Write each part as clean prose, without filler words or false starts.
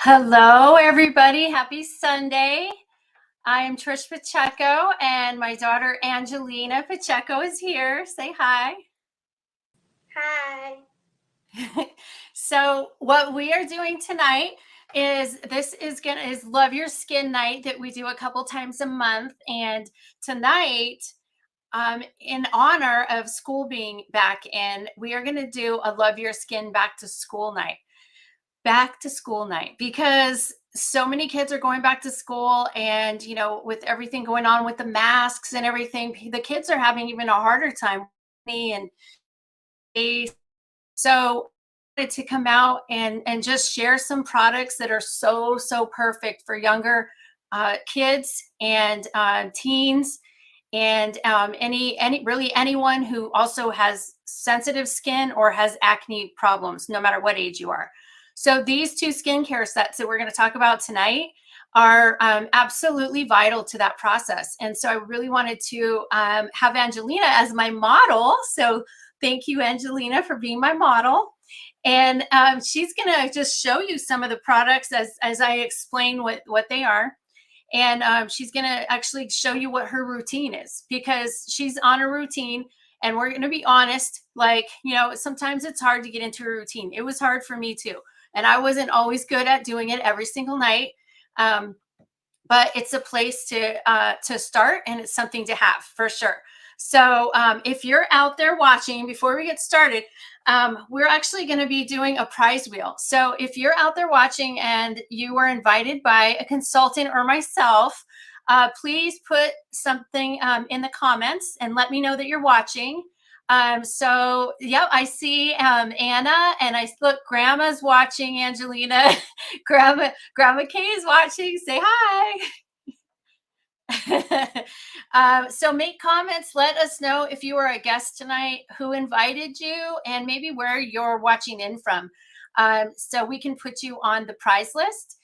Hello, everybody. Happy Sunday. I am Trish Pacheco, and my daughter Angelina Pacheco is here. Say hi. Hi. So, what we are doing tonight is Love Your Skin Night that we do a couple times a month, and tonight, in honor of school being back in, we are going to do a Love Your Skin back to school night, because so many kids are going back to school, and with everything going on with the masks and everything, the kids are having even a harder time. And so I wanted to come out and just share some products that are so perfect for younger kids and teens, and anyone who also has sensitive skin or has acne problems, no matter what age you are. So these two skincare sets that we're going to talk about tonight are absolutely vital to that process. And so I really wanted to have Angelina as my model. So thank you, Angelina, for being my model. And she's going to just show you some of the products as I explain what they are. And she's going to actually show you what her routine is, because she's on a routine. And we're going to be honest, like, sometimes it's hard to get into a routine. It was hard for me too. And I wasn't always good at doing it every single night. But it's a place to start, and it's something to have for sure. So if you're out there watching, before we get started, we're actually going to be doing a prize wheel. So if you're out there watching and you were invited by a consultant or myself, please put something in the comments and let me know that you're watching. So yep, I see Anna, and I look, Grandma's watching. Angelina, Grandma Kay is watching. Say hi. So make comments. Let us know if you are a guest tonight, who invited you, and maybe where you're watching in from, so we can put you on the prize list.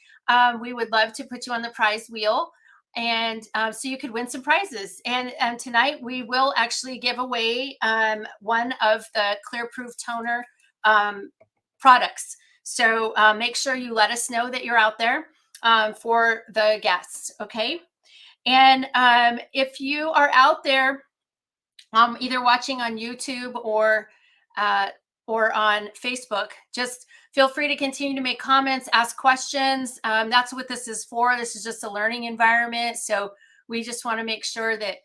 We would love to put you on the prize wheel, and so you could win some prizes. And tonight we will actually give away one of the Clear Proof Toner products. So make sure you let us know that you're out there for the guests. Okay. And if you are out there, either watching on YouTube or on Facebook, just feel free to continue to make comments, ask questions. That's what this is for. This is just a learning environment. So we just want to make sure that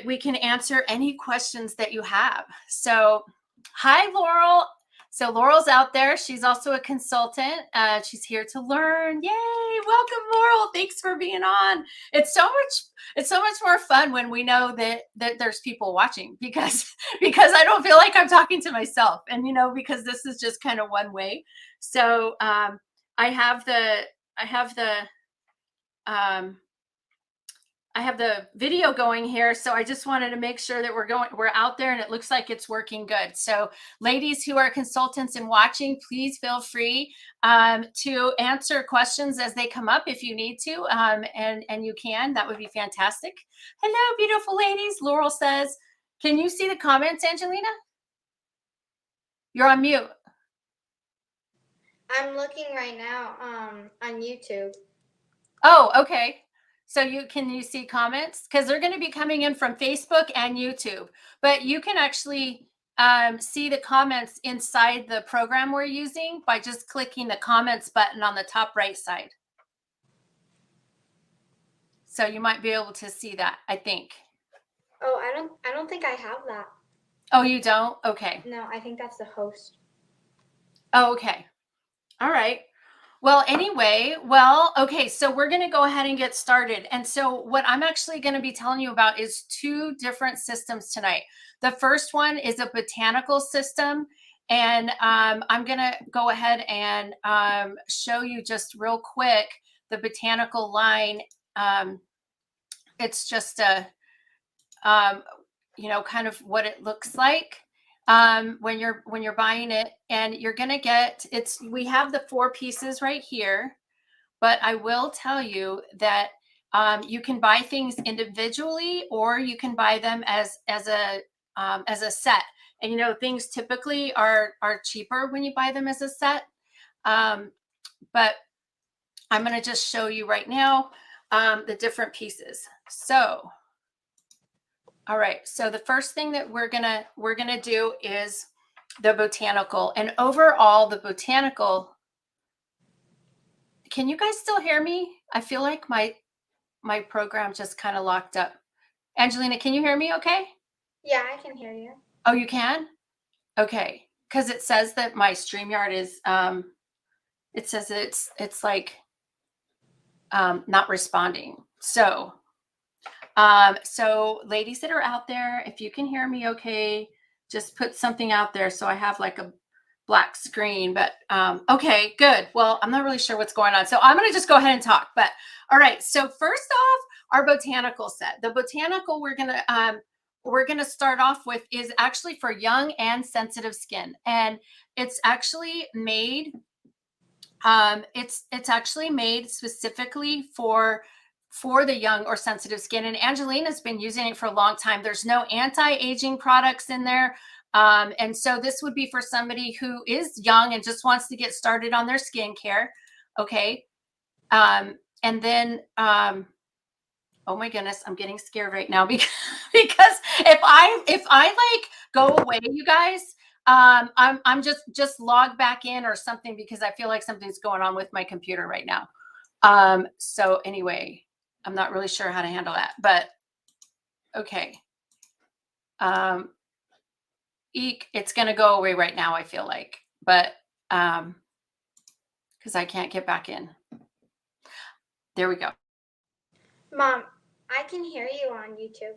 we can answer any questions that you have. So hi, Laurel. So Laurel's out there. She's also a consultant. She's here to learn. Yay! Welcome, Laurel. Thanks for being on. It's so much more fun when we know that there's people watching, because I don't feel like I'm talking to myself, and because this is just kind of one way. So I have the video going here, so I just wanted to make sure that we're out there, and it looks like it's working good. So ladies who are consultants and watching, please feel free to answer questions as they come up if you need to, and you can. That would be fantastic. Hello, beautiful ladies. Laurel says, can you see the comments, Angelina? You're on mute. I'm looking right now on YouTube. Oh, okay. So can you see comments? Because they're going to be coming in from Facebook and YouTube, but you can actually see the comments inside the program we're using by just clicking the comments button on the top right side. So you might be able to see that, I think. Oh, I don't think I have that. Oh, you don't? Okay. No, I think that's the host. Oh, okay. All right. Well, anyway, okay, so we're going to go ahead and get started. And so what I'm actually going to be telling you about is two different systems tonight. The first one is a botanical system, and I'm going to go ahead and show you just real quick the botanical line. It's just a, kind of what it looks like when you're buying it, and you're going to get we have the 4 pieces right here, but I will tell you that you can buy things individually, or you can buy them as a set. And things typically are cheaper when you buy them as a set, but I'm going to just show you right now the different pieces. So, all right. So the first thing that we're gonna do is the botanical. And overall, the botanical. Can you guys still hear me? I feel like my program just kind of locked up. Angelina, can you hear me? Okay. Yeah, I can hear you. Oh, you can. Okay, because it says that my StreamYard is. It says it's like not responding. So ladies that are out there, if you can hear me okay, just put something out there so I have like a black screen. But okay, good. Well, I'm not really sure what's going on. So I'm going to just go ahead and talk. But all right. So first off, our botanical set. The botanical we're going to start off with is actually for young and sensitive skin. And it's actually made it's actually made specifically for the young or sensitive skin. And Angelina's been using it for a long time. There's no anti-aging products in there. And so this would be for somebody who is young and just wants to get started on their skincare. Okay. And then, oh my goodness, I'm getting scared right now because if I like go away, you guys, I'm just log back in or something because I feel like something's going on with my computer right now. So anyway, I'm not really sure how to handle that, but okay. Eek, it's going to go away right now, I feel like, but because I can't get back in. There we go. Mom, I can hear you on YouTube.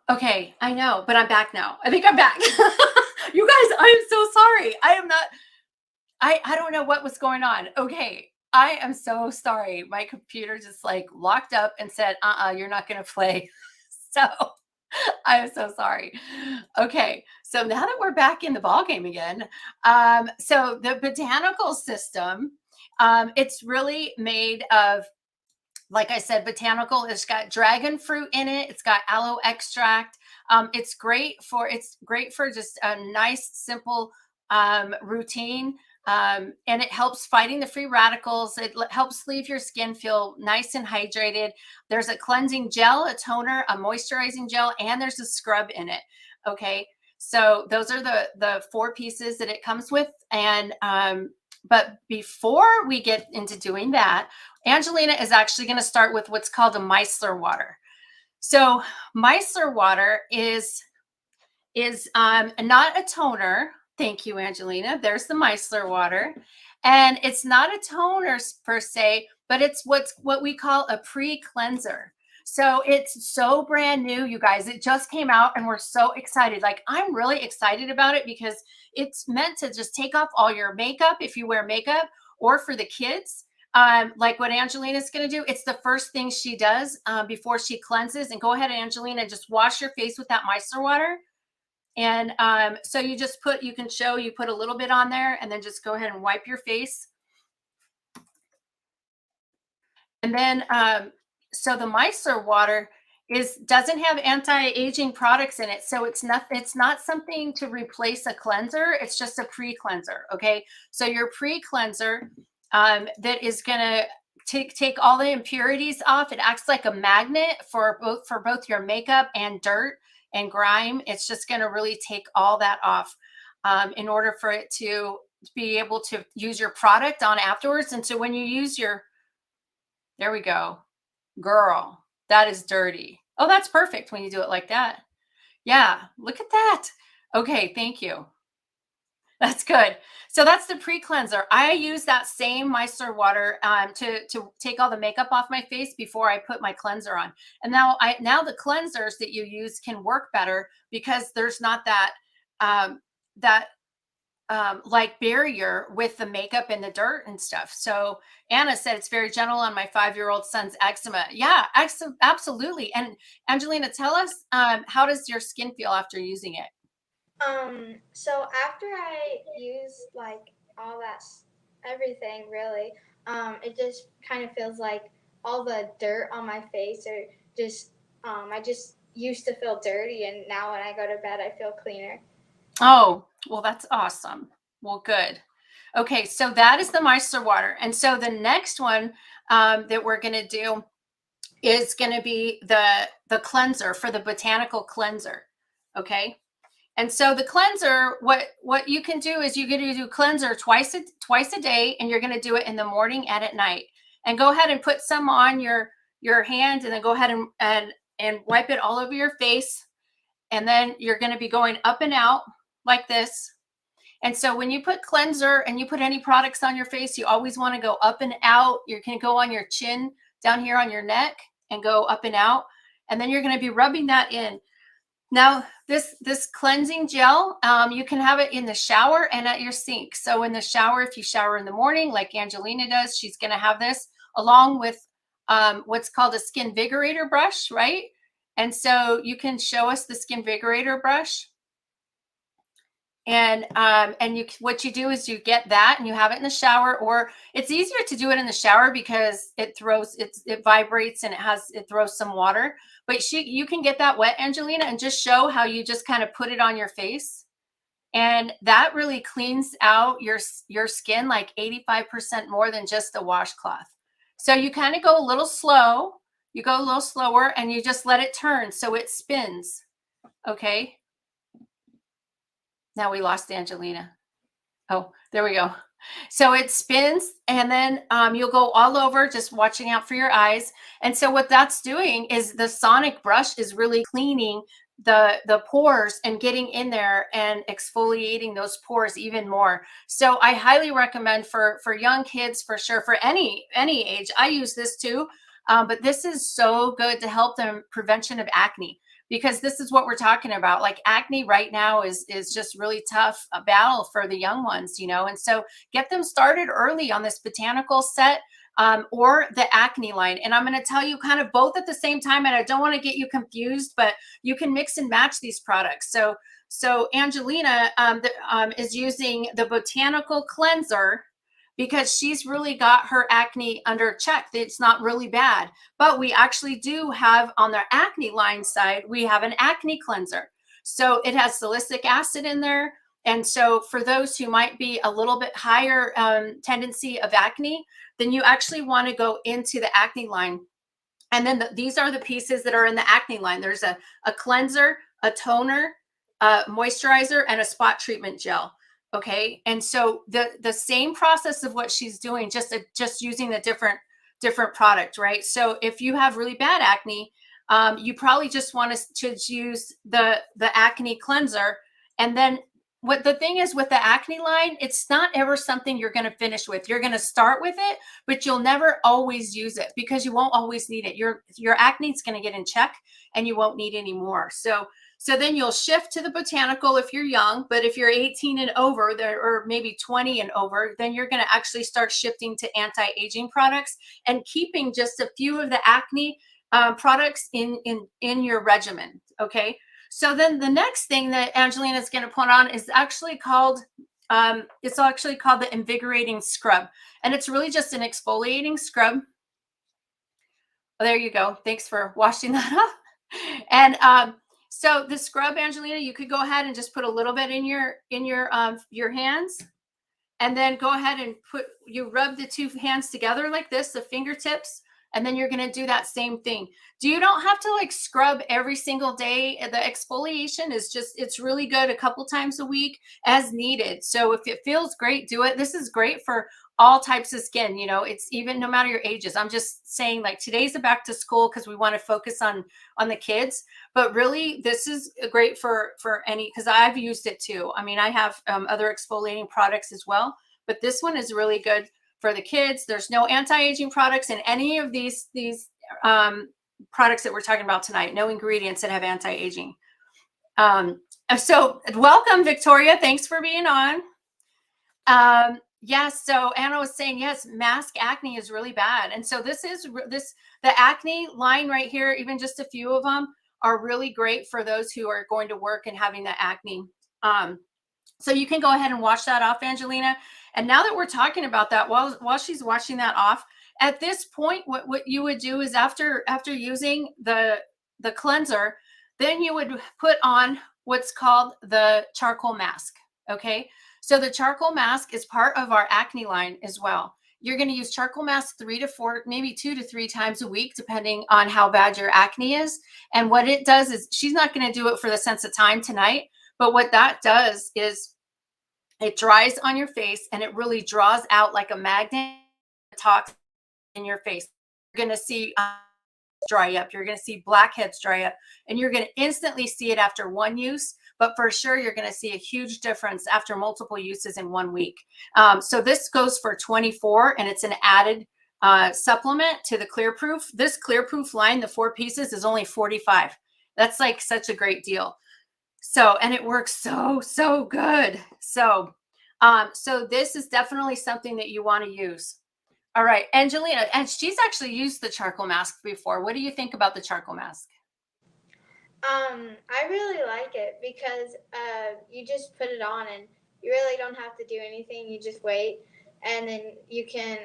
Okay, I know, but I'm back now. I think I'm back. You guys, I'm so sorry. I am not. I don't know what was going on. Okay, I am so sorry. My computer just like locked up and said, you're not going to play." So I am so sorry. Okay, so now that we're back in the ball game again, so the botanical system, it's really made of, like I said, botanical. It's got dragon fruit in it. It's got aloe extract. It's great for just a nice, simple routine. And it helps fighting the free radicals. It helps leave your skin feel nice and hydrated. There's a cleansing gel, a toner, a moisturizing gel, and there's a scrub in it. Okay. So those are the four pieces that it comes with. And but before we get into doing that, Angelina is actually going to start with what's called a micellar water. So micellar water is not a toner. Thank you, Angelina. There's the micellar water. And it's not a toner per se, but it's what we call a pre-cleanser. So it's so brand new, you guys. It just came out and we're so excited. Like, I'm really excited about it because it's meant to just take off all your makeup if you wear makeup, or for the kids. Like what Angelina's going to do, it's the first thing she does before she cleanses. And go ahead, Angelina, just wash your face with that micellar water. And so you put a little bit on there and then just go ahead and wipe your face. And then, so the micellar water doesn't have anti-aging products in it. So it's not something to replace a cleanser. It's just a pre-cleanser. Okay. So your pre-cleanser that is going to take all the impurities off. It acts like a magnet for both your makeup and dirt and grime. It's just going to really take all that off in order for it to be able to use your product on afterwards. And so when you use there we go. Girl, that is dirty. Oh, that's perfect when you do it like that. Yeah, look at that. Okay, thank you. That's good. So that's the pre-cleanser. I use that same micellar water to take all the makeup off my face before I put my cleanser on. And now the cleansers that you use can work better because there's not that like barrier with the makeup and the dirt and stuff. So Anna said it's very gentle on my 5-year-old son's eczema. Yeah, absolutely. And Angelina, tell us, how does your skin feel after using it? So after I use like all that, everything really, it just kind of feels like all the dirt on my face or just, I just used to feel dirty and now when I go to bed, I feel cleaner. Oh, well, that's awesome. Well, good. Okay, so that is the micellar water. And so the next one that we're going to do is going to be the cleanser for the botanical cleanser. Okay. And so the cleanser, what you can do is you're going to do cleanser twice a day, and you're going to do it in the morning and at night. And go ahead and put some on your hand, and then go ahead and wipe it all over your face. And then you're going to be going up and out like this. And so when you put cleanser and you put any products on your face, you always want to go up and out. You can go on your chin, down here on your neck, and go up and out. And then you're going to be rubbing that in. Now, this cleansing gel, you can have it in the shower and at your sink. So in the shower, if you shower in the morning, like Angelina does, she's going to have this along with what's called a Skin Vigorator brush, right? And so you can show us the Skin Vigorator brush. And what you do is you get that and you have it in the shower, or it's easier to do it in the shower because it vibrates and it throws some water. But you can get that wet, Angelina, and just show how you just kind of put it on your face. And that really cleans out your skin like 85% more than just a washcloth. So you kind of go a little slow. You go a little slower and you just let it turn so it spins. Okay. Now we lost Angelina. Oh, there we go. So it spins, and then you'll go all over, just watching out for your eyes. And so what that's doing is the sonic brush is really cleaning the pores and getting in there and exfoliating those pores even more. So I highly recommend for young kids, for sure, for any age. I use this too, but this is so good to help them prevention of acne, because this is what we're talking about. Like acne right now is just really tough, a battle for the young ones, and so get them started early on this botanical set, or the acne line. And I'm going to tell you kind of both at the same time, and I don't want to get you confused, but you can mix and match these products. So Angelina is using the botanical cleanser because she's really got her acne under check. It's not really bad. But we actually do have on the acne line side, we have an acne cleanser. So it has salicylic acid in there. And so for those who might be a little bit higher tendency of acne, then you actually want to go into the acne line. And then these are the pieces that are in the acne line. There's a cleanser, a toner, a moisturizer, and a spot treatment gel. Okay. And so the same process of what she's doing, just using the different product, right? So if you have really bad acne, you probably just want to use the acne cleanser. And then what the thing is with the acne line, it's not ever something you're going to finish with. You're going to start with it, but you'll never always use it because you won't always need it. Your acne is going to get in check and you won't need any more. So then you'll shift to the botanical if you're young, but if you're 18 and over there, or maybe 20 and over, then you're going to actually start shifting to anti-aging products and keeping just a few of the acne products in your regimen. Okay. So then the next thing that Angelina is going to put on is actually called, the invigorating scrub. And it's really just an exfoliating scrub. Oh, there you go. Thanks for washing that up. And so the scrub, Angelina, you could go ahead and just put a little bit in your hands, and then go ahead and you rub the two hands together like this, the fingertips, and then you're going to do that same thing. You don't have to like scrub every single day. The exfoliation is it's really good a couple times a week as needed. So if it feels great, do it. This is great for all types of skin. It's even no matter your ages. I'm just saying, like, today's a back to school because we want to focus on the kids, but really this is great for any, because I've used it too. I mean, I have other exfoliating products as well, but this one is really good for the kids. There's no anti-aging products in any of these products that we're talking about tonight. No ingredients that have anti-aging. So welcome, Victoria. Thanks for being on. Yes. So Anna was saying, yes, mask acne is really bad. And so the acne line right here, even just a few of them are really great for those who are going to work and having the acne. So you can go ahead and wash that off, Angelina. And now that we're talking about that, while she's washing that off, at this point, what you would do is after using the cleanser, then you would put on what's called the charcoal mask. Okay. So the charcoal mask is part of our acne line as well. You're going to use charcoal mask 3 to 4, maybe 2 to 3 times a week, depending on how bad your acne is. And what it does is, she's not going to do it for the sense of time tonight, but what that does is it dries on your face and it really draws out like a magnet toxin in your face. You're going to see dry up. You're going to see blackheads dry up, and you're going to instantly see it after one use. But for sure, you're going to see a huge difference after multiple uses in 1 week. So this goes for 24, and it's an added supplement to the Clear Proof. This Clear Proof line, the 4 pieces, is only 45. That's like such a great deal. So, and it works so good. So, so this is definitely something that you want to use. All right, Angelina, and she's actually used the charcoal mask before. What do you think about the charcoal mask? I really like it because you just put it on and you really don't have to do anything. You just wait, and then you can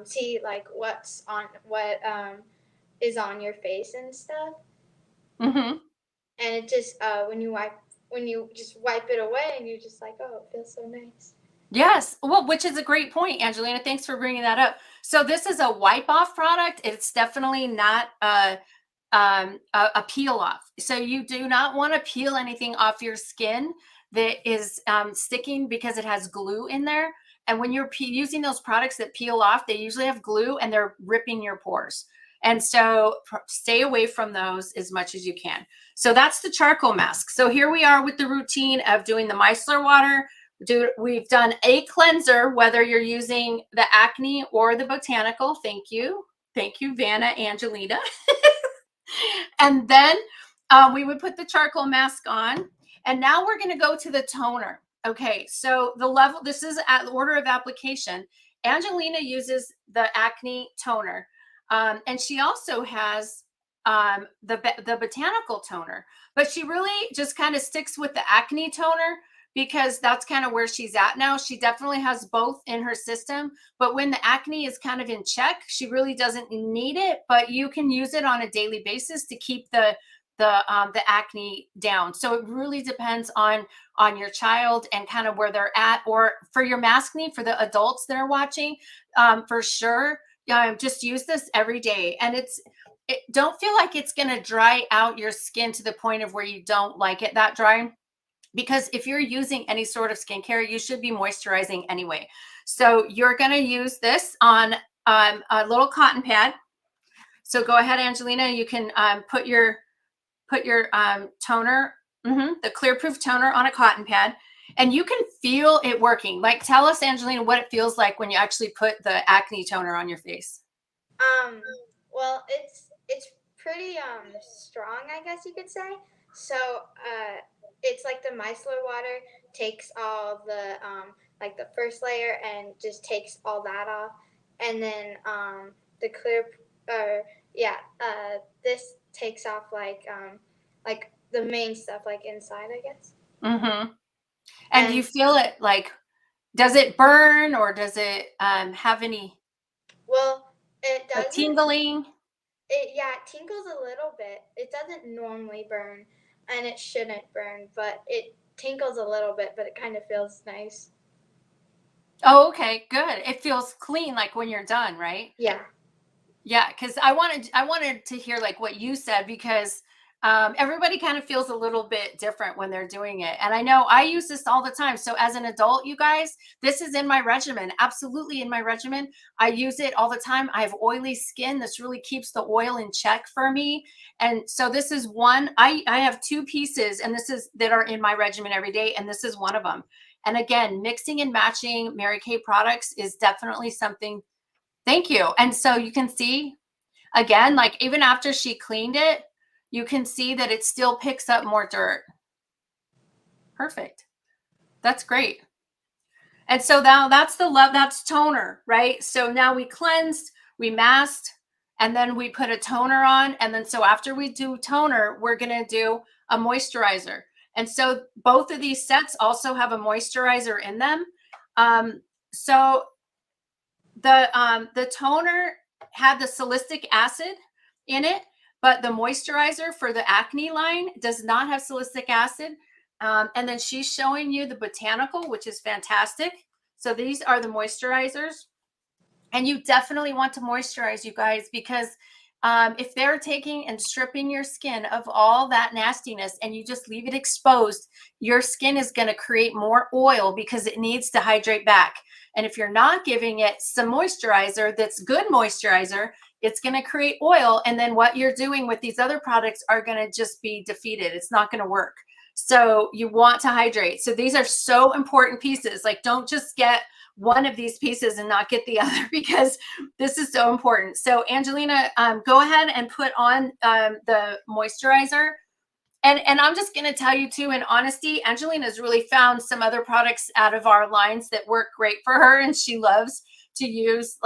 see like what is on your face and stuff. Mm-hmm. And it just when you just wipe it away, and you're just like, oh, it feels so nice. Yes. Well, which is a great point, Angelina. Thanks for bringing that up. So this is a wipe off product. It's definitely not a peel off. So you do not want to peel anything off your skin that is sticking, because it has glue in there. And when you're using those products that peel off, they usually have glue and they're ripping your pores. And so stay away from those as much as you can. So that's the charcoal mask. So here we are with the routine of doing the micellar water. We've done a cleanser, whether you're using the acne or the botanical. Thank you, Vanna Angelina. And then we would put the charcoal mask on, and now we're going to go to the toner. Okay, so the level, this is at the order of application. Angelina uses the acne toner, and she also has the botanical toner, but she really just kind of sticks with the acne toner because that's kind of where she's at now. She definitely has both in her system, but when the acne is kind of in check, she really doesn't need it, but you can use it on a daily basis to keep the acne down. So it really depends on your child and kind of where they're at. Or for your maskne, for the adults that are watching, for sure, just use this every day. And don't feel like it's going to dry out your skin to the point of where you don't like it that dry, because if you're using any sort of skincare, you should be moisturizing anyway. So you're going to use this on a little cotton pad. So go ahead, Angelina, you can put your toner, the Clear Proof toner, on a cotton pad, and you can feel it working. Like, tell us, Angelina, what it feels like when you actually put the acne toner on your face. Well, it's pretty strong, I guess you could say. So it's like the micellar water takes all the like the first layer and just takes all that off, and then the clear this takes off like the main stuff like inside, I guess. Mm-hmm. And you feel it, like, does it burn, or does it have any? Well, it Like doesn't. tingling? It tingles a little bit. It doesn't normally burn, and it shouldn't burn, but it tingles a little bit, but it kind of feels nice. Oh, okay, good. It feels clean, like when you're done, right? Yeah. Yeah, because I wanted to hear like what you said, because everybody kind of feels a little bit different when they're doing it. And I know I use this all the time. So as an adult, you guys, this is in my regimen, absolutely in my regimen. I use it all the time. I have oily skin. This really keeps the oil in check for me. And so this is one, I have 2 pieces, and that are in my regimen every day. And this is one of them. And again, mixing and matching Mary Kay products is definitely something. Thank you. And so you can see, again, like even after she cleaned it, you can see that it still picks up more dirt. Perfect. That's great. And so now that's the love, that's toner, right? So now we cleansed, we masked, and then we put a toner on. And then so after we do toner, we're going to do a moisturizer. And so both of these sets also have a moisturizer in them. So the toner had the salicylic acid in it, but the moisturizer for the acne line does not have salicylic acid. And then she's showing you the botanical, which is fantastic. So these are the moisturizers. And you definitely want to moisturize, you guys, because if they're taking and stripping your skin of all that nastiness and you just leave it exposed, your skin is going to create more oil because it needs to hydrate back. And if you're not giving it some moisturizer that's good moisturizer, it's going to create oil. And then what you're doing with these other products are going to just be defeated. It's not going to work. So you want to hydrate. So these are so important pieces. Like, don't just get one of these pieces and not get the other, because this is so important. So Angelina, go ahead and put on the moisturizer. And I'm just going to tell you too, in honesty, Angelina's really found some other products out of our lines that work great for her. And she loves to use,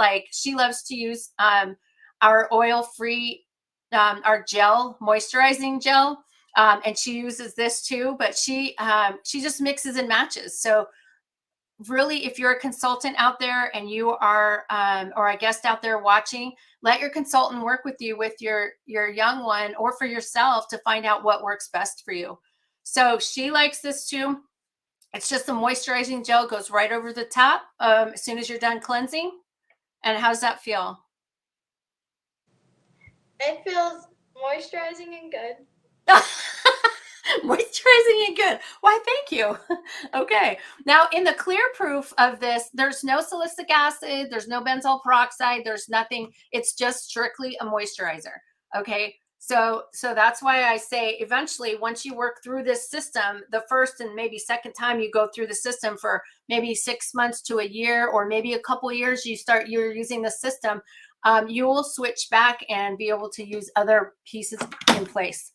our oil-free, our gel, moisturizing gel. And she uses this too, but she just mixes and matches. So really, if you're a consultant out there and you are, or a guest out there watching, let your consultant work with you with your young one or for yourself to find out what works best for you. So she likes this too. It's just a moisturizing gel, goes right over the top as soon as you're done cleansing. And how does that feel? It feels moisturizing and good. Moisturizing and good. Why, thank you. Okay. Now, in the clear proof of this, there's no salicylic acid, there's no benzoyl peroxide, there's nothing. It's just strictly a moisturizer. Okay. So that's why I say eventually, once you work through this system, the first and maybe second time you go through the system for maybe 6 months to a year, or maybe a couple of years, you're using the system, you will switch back and be able to use other pieces in place.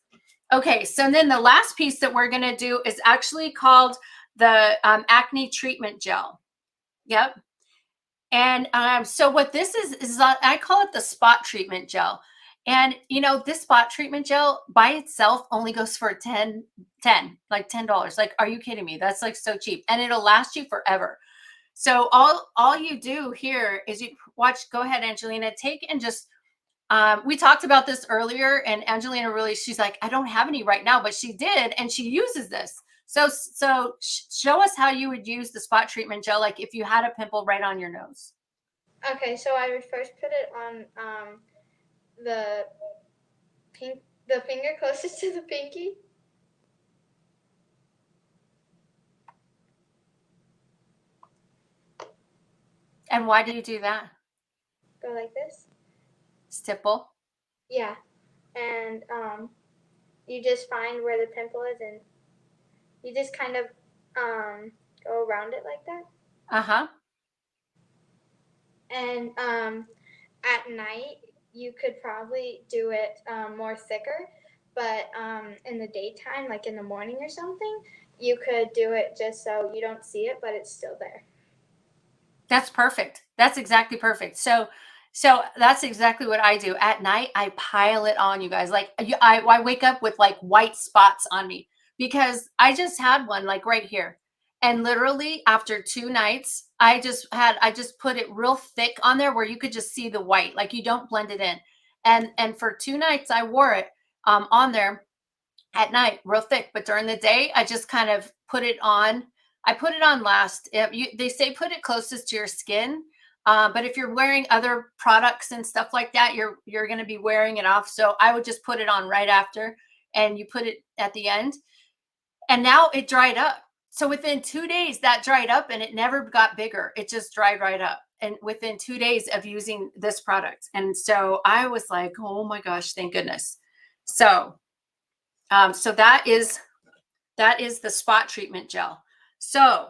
Okay, so then the last piece that we're going to do is actually called the acne treatment gel. Yep. And so what this is I call it the spot treatment gel. And this spot treatment gel by itself only goes for like $10. Like, are you kidding me? That's like so cheap, and it'll last you forever. So all you do here is you watch. Go ahead, Angelina. Take and just we talked about this earlier, and Angelina she's like, I don't have any right now, but she did, and she uses this. So show us how you would use the spot treatment gel, like if you had a pimple right on your nose. Okay, so I would first put it on the finger closest to the pinky. And why do you do that? Go like this. Stipple. Yeah, and you just find where the pimple is, and you just kind of go around it like that. Uh-huh. And at night you could probably do it more thicker, but in the daytime, like in the morning or something, you could do it just so you don't see it, but it's still there. That's perfect. That's exactly perfect. So that's exactly what I do. At night, I pile it on, you guys. Like I wake up with like white spots on me because I just had one like right here. And literally after 2 nights, I just put it real thick on there where you could just see the white, like you don't blend it in. And for 2 nights I wore it on there at night, real thick. But during the day, I just kind of put it on. I put it on last. They say put it closest to your skin. But if you're wearing other products and stuff like that, you're going to be wearing it off. So I would just put it on right after, and you put it at the end. And now it dried up. So within 2 days, that dried up, and it never got bigger. It just dried right up. And within 2 days of using this product. And so I was like, oh my gosh, thank goodness. So so that is the spot treatment gel. So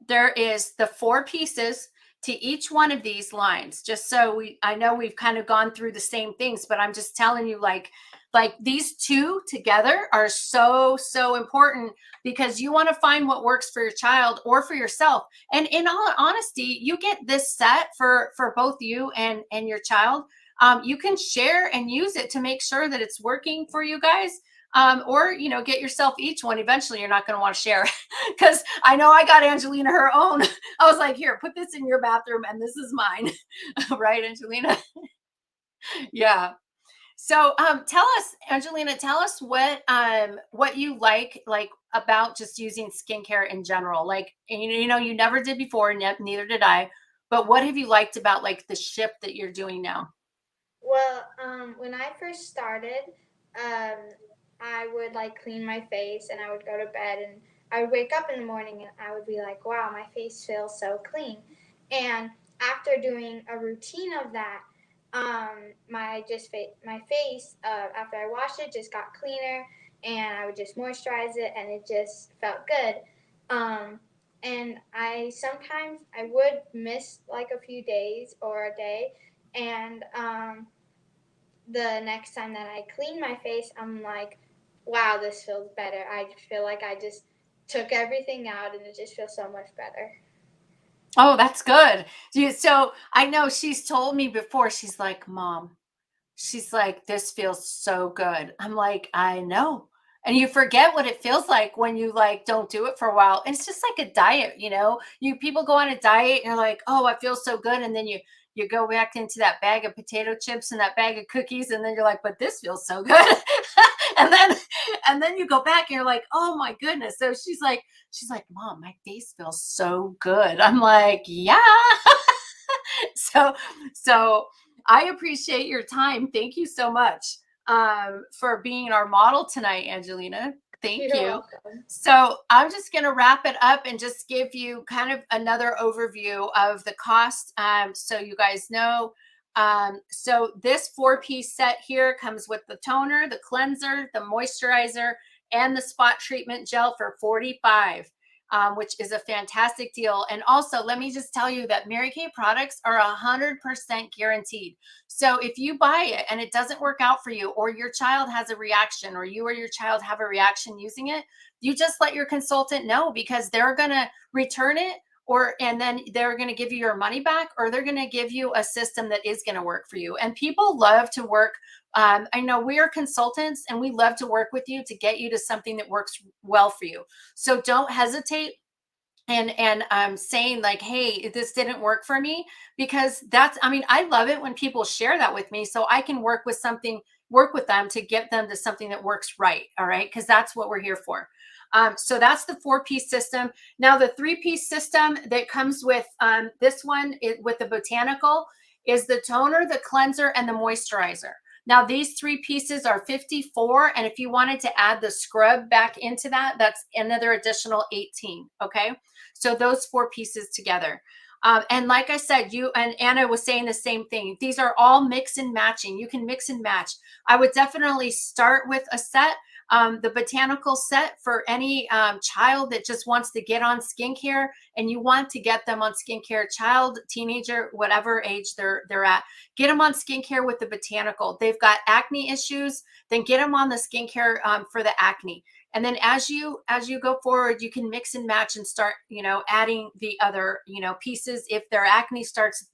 there is the 4 pieces to each one of these lines, just so I know we've kind of gone through the same things, but I'm just telling you, like, Like these two together are so, so important because you want to find what works for your child or for yourself. And in all honesty, you get this set for both you and your child. You can share and use it to make sure that it's working for you guys. Or get yourself each one. Eventually you're not going to want to share because I know I got Angelina her own. I was like, here, put this in your bathroom and this is mine. Right, Angelina? Yeah. So tell us, Angelina, tell us what you like about just using skincare in general. Like, and you never did before, and yet neither did I. But what have you liked about like the shift that you're doing now? Well, when I first started, um, I would like clean my face and I would go to bed and I would wake up in the morning and I would be like, wow, my face feels so clean. And after doing a routine of that, my face after I washed it just got cleaner and I would just moisturize it and it just felt good. Um, and I would miss like a few days or a day, and the next time that I clean my face, I'm like, wow, this feels better. I feel like I just took everything out and it just feels so much better. Oh, that's good. So I know she's told me before, she's like, Mom, she's like, this feels so good. I'm like, I know. And you forget what it feels like when you like don't do it for a while. And it's just like a diet, You people go on a diet and you're like, oh, I feel so good. And then you go back into that bag of potato chips and that bag of cookies, and then you're like, but this feels so good. and then and then you go back and you're like, oh my goodness. So she's like, Mom, my face feels so good. I'm like, yeah. so so I appreciate your time. Thank you so much for being our model tonight, Angelina. Thank You're you. welcome. So I'm just going to wrap it up and just give you kind of another overview of the cost, so you guys know. So this 4-piece set here comes with the toner, the cleanser, the moisturizer, and the spot treatment gel for $45. Which is a fantastic deal. And also, let me just tell you that Mary Kay products are 100% guaranteed. So if you buy it and it doesn't work out for you, or your child has a reaction, or you or your child have a reaction using it, you just let your consultant know, because they're going to return it, and then they're going to give you your money back, or they're going to give you a system that is going to work for you. And people love to work. I know we are consultants and we love to work with you to get you to something that works well for you. So don't hesitate and saying like, hey, this didn't work for me, because I love it when people share that with me, so I can work with them to get them to something that works right. All right, because that's what we're here for. So that's the 4-piece system. Now the 3-piece system that comes with this one, with the botanical, is the toner, the cleanser, and the moisturizer. Now these 3 pieces are 54, and if you wanted to add the scrub back into that, that's another additional 18. Okay, so those 4 pieces together. And like I said, you and Anna was saying the same thing. These are all mix and matching. You can mix and match. I would definitely start with a set, the botanical set, for any child that just wants to get on skincare, and you want to get them on skincare, child, teenager, whatever age they're at. Get them on skincare with the botanical. They've got acne issues, then get them on the skincare for the acne. And then as you go forward, you can mix and match and start adding the other pieces. If their acne starts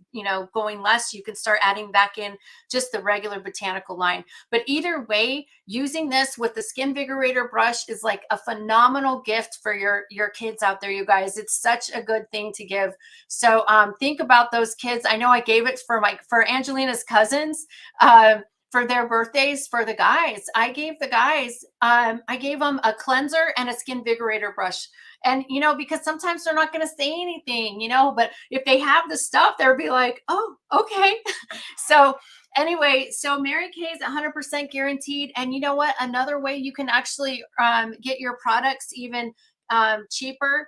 going less, you can start adding back in just the regular botanical line. But either way, using this with the Skin Vigorator brush is like a phenomenal gift for your kids out there, you guys. It's such a good thing to give. So think about those kids. I know I gave it for Angelina's cousins. For their birthdays, for the guys, I gave them a cleanser and a Skin Vigorator brush. And because sometimes they're not going to say anything, but if they have the stuff, they'll be like, oh, okay. So anyway, so Mary Kay is 100% guaranteed. And you know what, another way you can actually get your products even cheaper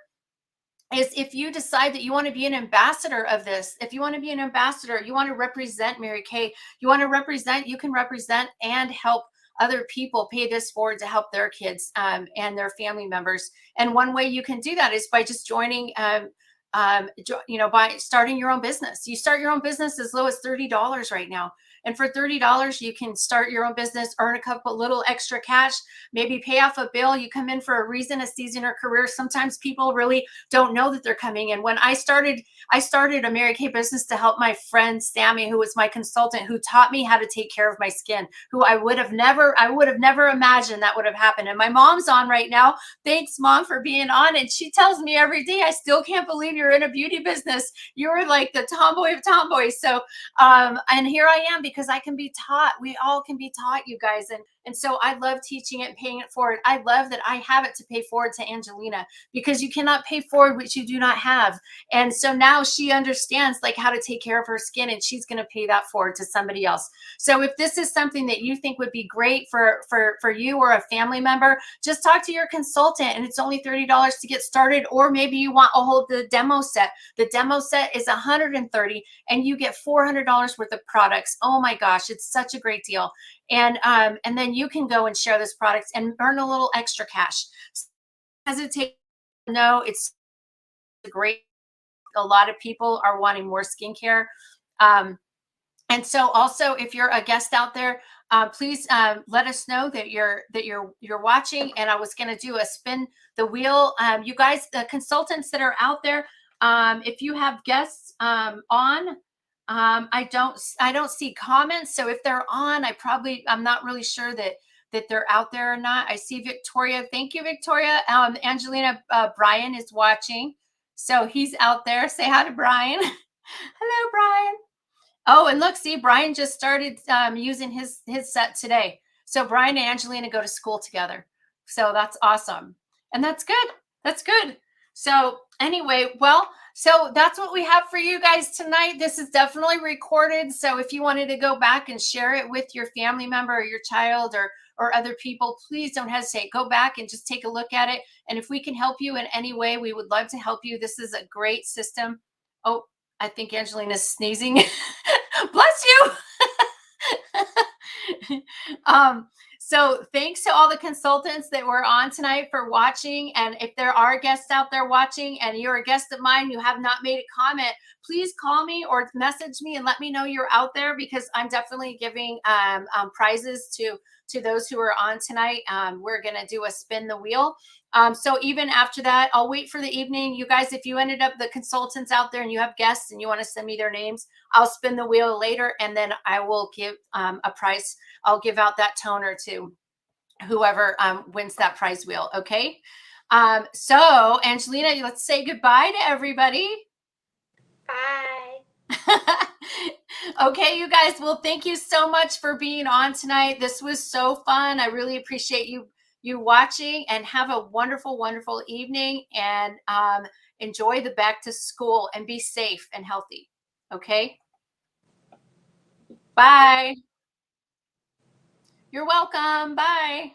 is if you decide that you want to be an ambassador of this. If you want to be an ambassador, you want to represent Mary Kay, you can represent and help other people pay this forward to help their kids and their family members. And one way you can do that is by just joining, by starting your own business. You start your own business as low as $30 right now. And for $30, you can start your own business, earn a couple little extra cash, maybe pay off a bill. You come in for a reason, a season, or career. Sometimes people really don't know that they're coming in. When I started a Mary Kay business to help my friend Sammy, who was my consultant, who taught me how to take care of my skin, who I would have never imagined that would have happened. And my mom's on right now. Thanks, Mom, for being on. And she tells me every day, I still can't believe you're in a beauty business. You're like the tomboy of tomboys. So, and here I am because I can be taught. We all can be taught, you guys. And so I love teaching it and paying it forward. I love that I have it to pay forward to Angelina, because you cannot pay forward what you do not have. And so now she understands like how to take care of her skin, and she's going to pay that forward to somebody else. So if this is something that you think would be great for you or a family member, just talk to your consultant, and it's only $30 to get started. Or maybe you want a whole the demo set. The demo set is $130 and you get $400 worth of products. Oh my gosh, it's such a great deal. And then you can go and share this product and earn a little extra cash. Hesitate. No, it's great. A lot of people are wanting more skincare. And so also, if you're a guest out there, please let us know that you're watching. And I was going to do a spin the wheel. You guys, the consultants that are out there, if you have guests on, I don't see comments. So if they're on, I'm not really sure that they're out there or not. I see Victoria. Thank you, Victoria. Angelina, Brian is watching. So he's out there. Say hi to Brian. Hello, Brian. Oh, and look, see, Brian just started using his set today. So Brian and Angelina go to school together. So that's awesome. And that's good. That's good. So anyway, well, so that's what we have for you guys tonight. This is definitely recorded. So if you wanted to go back and share it with your family member or your child or other people, please don't hesitate. Go back and just take a look at it. And if we can help you in any way, we would love to help you. This is a great system. Oh, I think Angelina's sneezing. Bless you. So thanks to all the consultants that were on tonight for watching. And if there are guests out there watching and you're a guest of mine, you have not made a comment, please call me or message me and let me know you're out there, because I'm definitely giving prizes to those who are on tonight. We're going to do a spin the wheel. So even after that, I'll wait for the evening. You guys, if you ended up the consultants out there and you have guests and you want to send me their names, I'll spin the wheel later, and then I will give a prize. I'll give out that toner to whoever wins that prize wheel. Okay. So Angelina, let's say goodbye to everybody. Bye. Okay, you guys. Well, thank you so much for being on tonight. This was so fun. I really appreciate you watching, and have a wonderful, wonderful evening, and enjoy the back to school, and be safe and healthy. Okay. Bye. You're welcome. Bye.